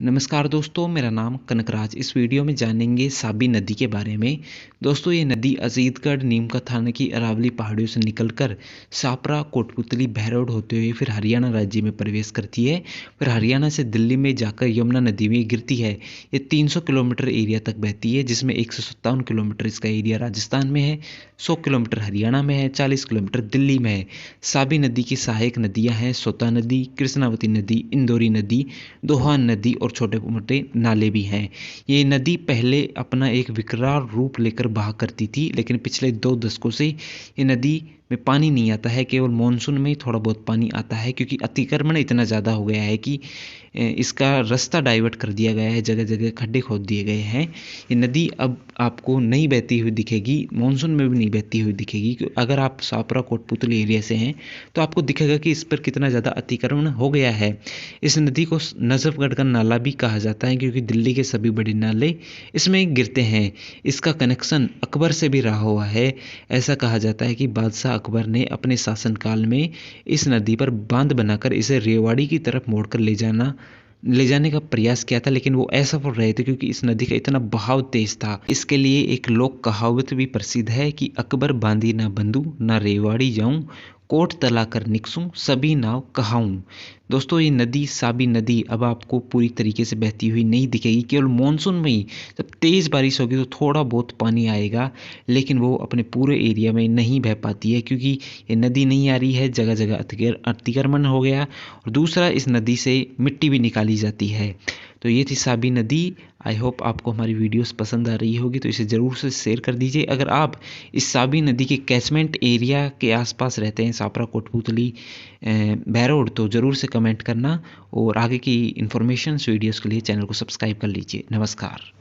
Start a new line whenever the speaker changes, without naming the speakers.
नमस्कार दोस्तों, मेरा नाम कनकराज। इस वीडियो में जानेंगे साबी नदी के बारे में। दोस्तों, ये नदी अजीतगढ़, नीमका थाना की अरावली पहाड़ियों से निकलकर सापरा, कोटपुतली, बहरोड होते हुए फिर हरियाणा राज्य में प्रवेश करती है। फिर हरियाणा से दिल्ली में जाकर यमुना नदी में गिरती है। ये 300 किलोमीटर एरिया तक बहती है, जिसमें 157 किलोमीटर इसका एरिया राजस्थान में है, 100 किलोमीटर हरियाणा में है, 40 किलोमीटर दिल्ली में है। साबी नदी की सहायक नदियाँ हैं सोता नदी, कृष्णावती नदी, इंदौरी नदी, दोहान नदी और छोटे मोटे नाले भी हैं। ये नदी पहले अपना एक विकराल रूप लेकर बहा करती थी, लेकिन पिछले 2 दशकों से ये नदी में पानी नहीं आता है। केवल मानसून में ही थोड़ा बहुत पानी आता है, क्योंकि अतिक्रमण इतना ज़्यादा हो गया है कि इसका रास्ता डाइवर्ट कर दिया गया है, जगह जगह खड्डे खोद दिए गए हैं। ये नदी अब आपको नहीं बहती हुई दिखेगी, मानसून में भी नहीं बहती हुई दिखेगी। अगर आप सापरा कोटपुतली एरिया से हैं तो आपको दिखेगा कि इस पर कितना ज़्यादा अतिक्रमण हो गया है। इस नदी को नजफगढ़ का नाला भी कहा जाता है, क्योंकि दिल्ली के सभी बड़े नाले इसमें गिरते हैं। इसका कनेक्शन अकबर से भी रहा हुआ है। ऐसा कहा जाता है कि बादशाह अकबर ने अपने शासनकाल में इस नदी पर बांध बनाकर इसे रेवाड़ी की तरफ मोड़कर ले जाने का प्रयास किया था, लेकिन वो असफल रहे थे, क्योंकि इस नदी का इतना बहाव तेज था। इसके लिए एक लोक कहावत भी प्रसिद्ध है कि अकबर बांधी ना बंधु, ना रेवाड़ी जाऊं, कोट तला कर निकसूं, सभी नाव कहाऊं। दोस्तों, ये नदी साबी नदी अब आपको पूरी तरीके से बहती हुई नहीं दिखेगी। केवल मानसून में ही जब तेज़ बारिश होगी तो थोड़ा बहुत पानी आएगा, लेकिन वो अपने पूरे एरिया में नहीं बह पाती है, क्योंकि ये नदी नहीं आ रही है, जगह जगह अतिक्रमण हो गया। और दूसरा, इस नदी से मिट्टी भी निकाली जाती है। तो ये थी साबी नदी। आई होप आपको हमारी वीडियोस पसंद आ रही होगी, तो इसे ज़रूर से शेयर कर दीजिए। अगर आप इस साबी नदी के कैचमेंट एरिया के आसपास रहते हैं, सापरा, कोटपुतली, बहरोड, तो ज़रूर से कमेंट करना। और आगे की इन्फॉर्मेशन वीडियोस के लिए चैनल को सब्सक्राइब कर लीजिए। नमस्कार।